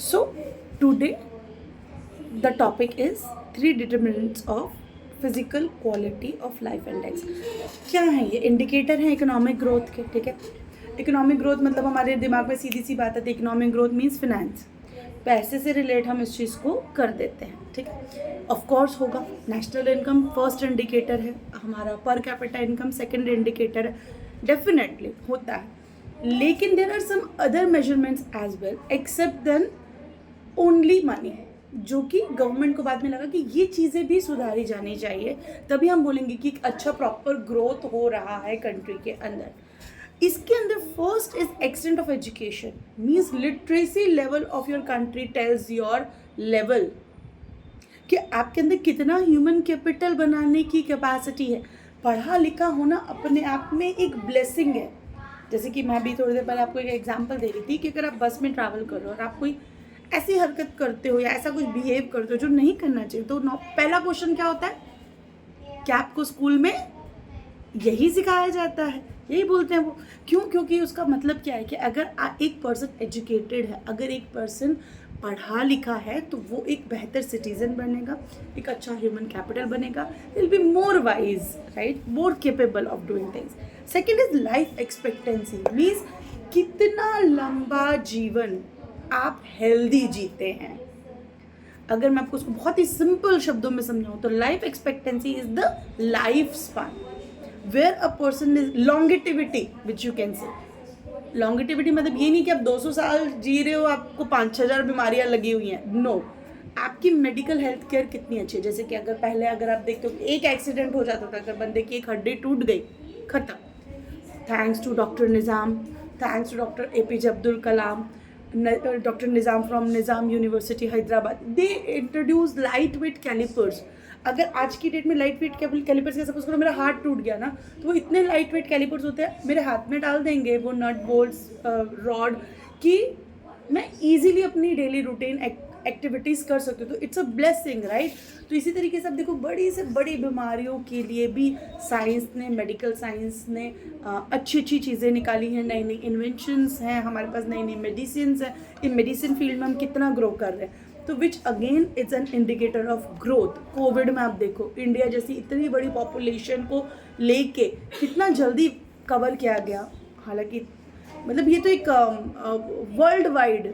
So today the topic is 3 determinants of physical quality of life index. क्या है ये? Indicator है economic growth के. ठीक है, इकोनॉमिक ग्रोथ मतलब हमारे दिमाग में सीधी सी बात है, इकोनॉमिक ग्रोथ मीन्स फिनेंस, पैसे से रिलेट हम इस चीज़ को कर देते हैं. ठीक है, ऑफ कोर्स होगा. नेशनल इनकम फर्स्ट इंडिकेटर है हमारा, per capita income second indicator है, डेफिनेटली होता है. लेकिन there are some other measurements as well except than only money, जो कि गवर्नमेंट को बाद में लगा कि ये चीज़ें भी सुधारी जानी चाहिए, तभी हम बोलेंगे कि एक अच्छा प्रॉपर ग्रोथ हो रहा है कंट्री के अंदर. इसके अंदर first is extent of education, means literacy level of your country tells your level, कि आपके अंदर कितना ह्यूमन कैपिटल बनाने की कैपेसिटी है. पढ़ा लिखा होना अपने आप में एक ब्लेसिंग है. जैसे कि मैं भी थोड़ी देर पहले आपको एक एग्जांपल दे रही थी कि अगर आप बस में ट्रैवल कर रहे हो और आप कोई ऐसी हरकत करते हो या ऐसा कुछ बिहेव करते हो जो नहीं करना चाहिए, तो पहला क्वेश्चन क्या होता है? क्या आपको स्कूल में यही सिखाया जाता है? यही बोलते हैं वो. क्यों? क्योंकि उसका मतलब क्या है कि अगर एक पर्सन एजुकेटेड है, अगर एक पर्सन पढ़ा लिखा है, तो वो एक बेहतर सिटीजन बनेगा, एक अच्छा ह्यूमन कैपिटल बनेगा, will be more wise, right, more capable of doing things. Second is life expectancy, means कितना लंबा जीवन आप हेल्दी जीते हैं. अगर मैं आपको उसको बहुत ही सिंपल शब्दों में समझाऊं तो life expectancy is the life span where a person is longevity which you can say. Longevity मतलब ये नहीं कि आप 200 साल जी रहे हो, आपको 5-6 बीमारियां लगी हुई हैं. नो, आपकी मेडिकल हेल्थ केयर कितनी अच्छी है. जैसे कि अगर आप देखते हो कि एक एक्सीडेंट हो जाता था, अगर बंदे की एक हड्डी टूट गई, खत्म. Thanks to doctor Nizam, thanks to doctor APJ Abdul Kalam, Dr. Nizam from Nizam University Hyderabad, they introduce light weight calipers. अगर आज की डेट में लाइट वेट कैलिपर्स का सपोज करो मेरा हाथ टूट गया ना, तो वो इतने लाइट वेट कैलिपर्स होते हैं, मेरे हाथ में डाल देंगे वो नट बोल्ट्स रॉड, कि मैं इजीली अपनी डेली रूटीन एक्टिविटीज़ कर सकती हूँ. तो इट्स अ ब्लेसिंग, राइट. तो इसी तरीके से आप देखो, बड़ी से बड़ी बीमारियों के लिए भी साइंस ने, मेडिकल साइंस ने अच्छी अच्छी चीज़ें निकाली हैं, नई नई इन्वेंशंस हैं हमारे पास, नई नई मेडिसिन्स हैं. इन मेडिसिन फील्ड में हम कितना ग्रो कर रहे हैं, तो which again it's an indicator of growth. Covid में आप देखो, इंडिया जैसी इतनी बड़ी पॉपुलेशन को लेके कितना जल्दी कवर किया गया. हालांकि मतलब ये तो एक वर्ल्ड वाइड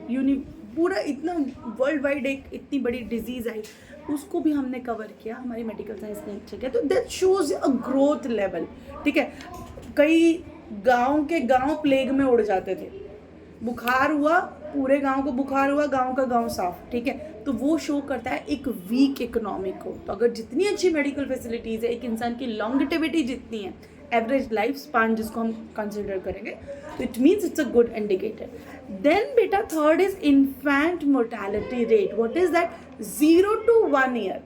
पूरा इतना वर्ल्ड वाइड एक इतनी बड़ी डिजीज़ आई, उसको भी हमने कवर किया, हमारी मेडिकल साइंस ने अच्छा किया. तो that shows a growth level. ठीक है, कई गांव के गांव प्लेग में उड़ जाते थे, बुखार हुआ, पूरे गांव को बुखार हुआ, गांव का गांव साफ. ठीक है, तो वो शो करता है एक वीक इकोनॉमी को. तो अगर जितनी अच्छी मेडिकल फैसिलिटीज़ है, एक इंसान की लॉन्गेटिविटी जितनी है, एवरेज लाइफ स्पान जिसको हम कंसिडर करेंगे, तो it means it's a good indicator. Then बेटा third is infant mortality rate. What is that? 0 to 1 year.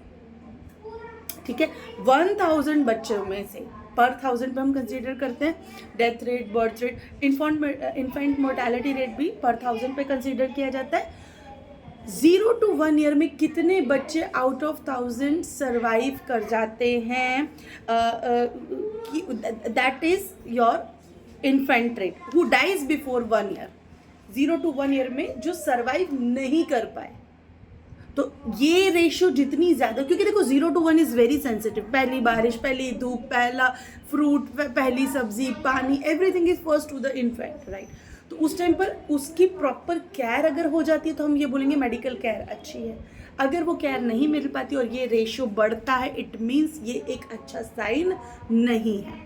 ठीक है, 1000 बच्चों में से पर 1000 पे हम कंसीडर करते हैं death rate, birth rate. Infant mortality rate भी पर 1000 पे कंसीडर किया जाता है. 0 to 1 year में कितने बच्चे आउट ऑफ 1000 सर्वाइव कर जाते हैं, that is your infant rate. Who dies before 1 year, 0 to 1 year में जो सर्वाइव नहीं कर पाए. तो ये रेशियो जितनी ज़्यादा, क्योंकि देखो 0 to 1 इज़ वेरी सेंसिटिव. पहली बारिश, पहली धूप, पहला फ्रूट, पहली सब्जी, पानी, everything is first to the infant, right. तो उस टाइम पर उसकी प्रॉपर केयर अगर हो जाती है तो हम ये बोलेंगे मेडिकल केयर अच्छी है. अगर वो केयर नहीं मिल पाती और ये रेशियो बढ़ता है, इट मीन्स ये एक अच्छा साइन नहीं है.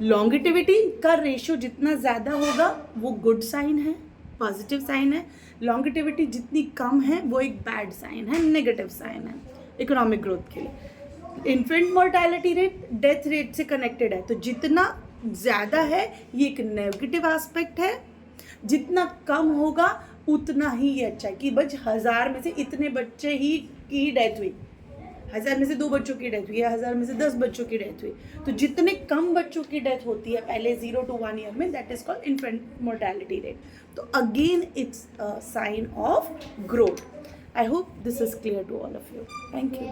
लॉन्गेटिविटी का रेशियो जितना ज़्यादा होगा वो गुड साइन है, पॉजिटिव साइन है. लॉन्गेटिविटी जितनी कम है वो एक बैड साइन है, नेगेटिव साइन है इकोनॉमिक ग्रोथ के लिए. Infant mortality rate death rate से कनेक्टेड है, तो जितना ज़्यादा है ये एक नेगेटिव एस्पेक्ट है, जितना कम होगा उतना ही ये अच्छा है. कि बस 1000 में से इतने बच्चे ही की डेथ हुई, 1000 में से 2 बच्चों की डेथ हुई या 1000 में से 10 बच्चों की डेथ हुई, तो जितने कम बच्चों की डेथ होती है पहले 0 to 1 year में, that is called infant mortality rate. तो again it's a sign of growth. I hope this is clear to all of you. Thank you.